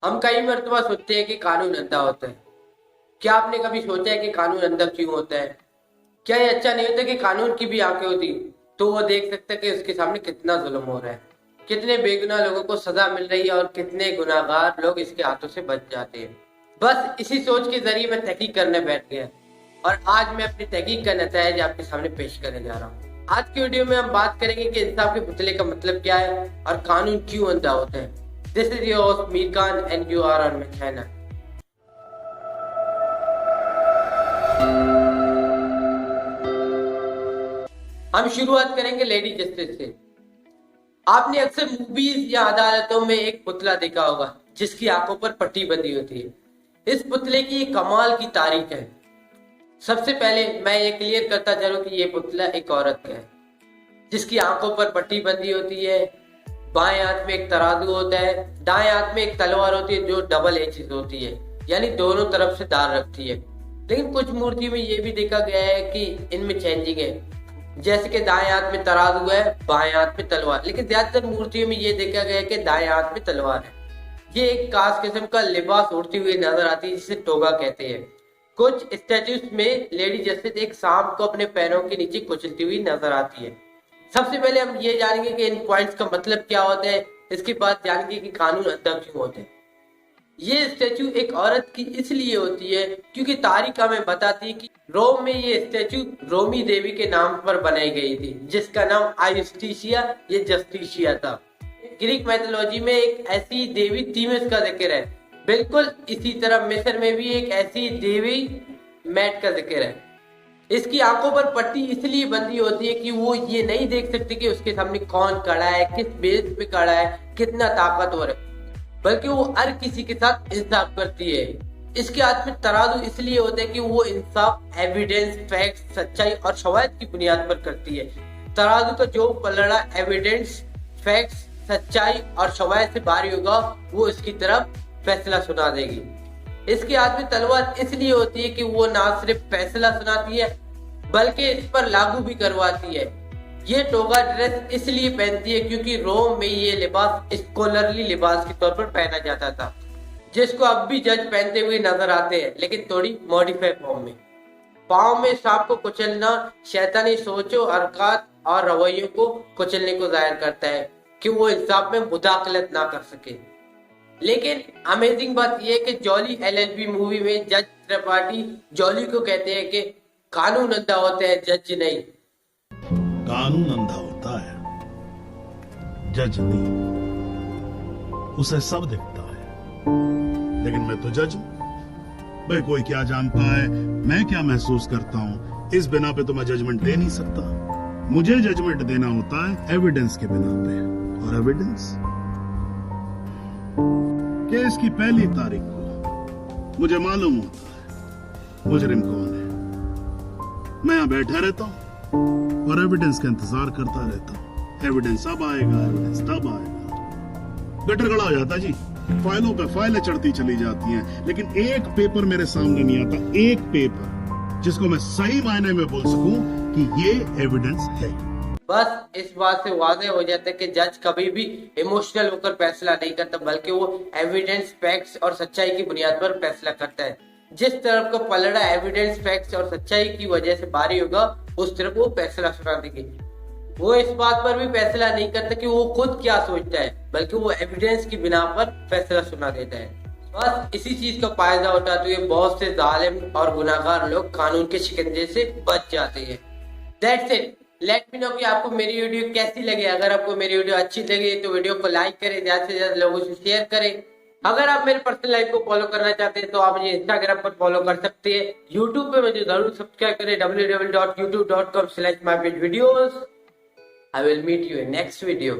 हम कई मरतबा सोचते हैं कि कानून अंधा होता है। क्या आपने कभी सोचा है कि कानून अंधा क्यों होता है? क्या ये अच्छा नहीं होता कि कानून की भी आंखें होती तो वो देख सकता है कि उसके सामने कितना जुल्म हो रहा है, कितने बेगुनाह लोगों को सजा मिल रही है और कितने गुनाहगार लोग इसके हाथों से बच जाते हैं। बस इसी सोच के जरिए मैं तहकीक करने बैठ गया और आज मैं अपनी तहकीक का नतीजा आपके सामने पेश करने जा रहा हूँ। आज की वीडियो में हम बात करेंगे कि इंसाफ के पुतले का मतलब क्या है और कानून क्यों अंधा होता है। This is your host Mir Khan and you are on my channel. हम शुरुआत करेंगे लेडी जस्टिस से। आपने अक्सर मूवीज या अदालतों में एक पुतला देखा होगा जिसकी आंखों पर पट्टी बंधी होती है। इस पुतले की एक कमाल की तारीख है। सबसे पहले मैं ये क्लियर करता चलूं कि ये पुतला एक औरत का है जिसकी आंखों पर पट्टी बंधी होती है। बाएं हाथ में एक तराजू होता है, दाएं हाथ में एक तलवार होती है जो डबल एजेस होती है, यानी दोनों तरफ से धार रखती है। लेकिन कुछ मूर्तियों में ये भी देखा गया है कि इनमें चेंजिंग है, जैसे कि दाएं हाथ में तराजू है, बाएं हाथ में तलवार। लेकिन ज्यादातर मूर्तियों में ये देखा गया है कि दाएं हाथ में तलवार है। ये एक खास किस्म का लिबास उड़ती हुई नजर आती है जिसे टोगा कहते हैं। कुछ स्टैचूज में लेडी जस्टिस एक सांप को अपने पैरों के नीचे कुचलती हुई नजर आती है। सबसे पहले हम ये जानेंगे कि इन पॉइंट्स का मतलब क्या होता है, इसके बाद जानेंगे कि कानून अंधा क्यों होते हैं। ये स्टैचू एक औरत की इसलिए होती है क्योंकि तारीख हमें बताती है कि रोम में ये स्टैचू रोमी देवी के नाम पर बनाई गई थी जिसका नाम आयुस्टिशिया या जस्टिशिया था। ग्रीक मैथोलॉजी में एक ऐसी देवी थीमिस का जिक्र है। बिल्कुल इसी तरह मिस्र में भी एक ऐसी देवी मैट का जिक्र है। इसकी आंखों पर पट्टी इसलिए बंधी होती है कि वो ये नहीं देख सकती कि उसके सामने कौन खड़ा है, किस बेस पे खड़ा है, कितना ताकतवर है, बल्कि वो हर किसी के साथ इंसाफ करती है। इसके हाथ में तराजू इसलिए होता है कि वो इंसाफ एविडेंस, फैक्ट, सच्चाई और शवाहिद की बुनियाद पर करती है। तराजू का जो पलड़ा एविडेंस, फैक्ट्स, सच्चाई और शवाहिद से भारी होगा वो इसकी तरफ फैसला सुना देगी। इसके हाथ में तलवार इसलिए होती है कि वो ना सिर्फ फैसला सुनाती है बल्कि इस पर लागू भी करवाती है। ये टोगा ड्रेस इसलिए पहनती है क्योंकि रोम में ये लिबास स्कॉलरली लिबास के तौर पर पहना जाता था, जिसको अब भी जज पहनते हुए नजर आते हैं, लेकिन थोड़ी मॉडिफाई फॉर्म में। पाँव में सांप को कुचलना शैतानी सोचों, हरकत और रवैयों को कुचलने को जाहिर करता है कि वो इंसाफ में मुदाखलत ना कर सके। लेकिन अमेजिंग बात यह है कि जॉली एलएलबी मूवी में जज त्रिपाठी जॉली को कहते हैं कि कानून अंधा होता है, जज नहीं। कानून अंधा होता है, जज नहीं। उसे सब दिखता है, लेकिन मैं तो जज हूं। भाई कोई क्या जानता है, मैं क्या महसूस करता हूं, इस बिना पे तो मैं जजमेंट दे नहीं सकता। मुझे जजमेंट देना होता है एविडेंस के बिना पे, और एविडेंस केस की पहली तारीख को मुझे मालूम होता है मुजरिम कौन है। मैं यहां बैठा रहता हूं और एविडेंस का इंतजार करता रहता हूं। एविडेंस अब आएगा, एविडेंस तब आएगा। गटर खड़ा हो जाता जी, फाइलों पे फाइलें चढ़ती चली जाती हैं, लेकिन एक पेपर मेरे सामने नहीं आता, एक पेपर जिसको मैं सही मायने में बोल सकूं कि ये एविडेंस है। बस इस बात से वाज़ेह हो जाता है कि जज कभी भी इमोशनल होकर फैसला नहीं करता बल्कि वो एविडेंस, फैक्ट्स और सच्चाई की बुनियाद पर फैसला करता है। जिस तरफ का पलड़ा एविडेंस, फैक्ट्स और सच्चाई की वजह से भारी होगा उस तरफ वो फैसला सुना देंगे। वो इस बात पर भी फैसला नहीं करता कि वो खुद क्या सोचता है, बल्कि वो एविडेंस की बिना पर फैसला सुना देता है। बस इसी चीज का फायदा उठाते हुए बहुत से जालिम और गुनाहगार लोग कानून के शिकंजे से बच जाते हैं। That's it. Let me know कि आपको मेरी वीडियो कैसी लगी। अगर आपको मेरी वीडियो अच्छी लगी तो वीडियो को लाइक करें, ज्यादा से ज्यादा लोगों से शेयर करें। अगर आप मेरे पर्सनल लाइफ को फॉलो करना चाहते हैं तो आप मुझे इंस्टाग्राम पर फॉलो कर सकते हैं। यूट्यूब पे मुझे जरूर सब्सक्राइब करें www.youtube.com/myviddeos। I will meet you in next video.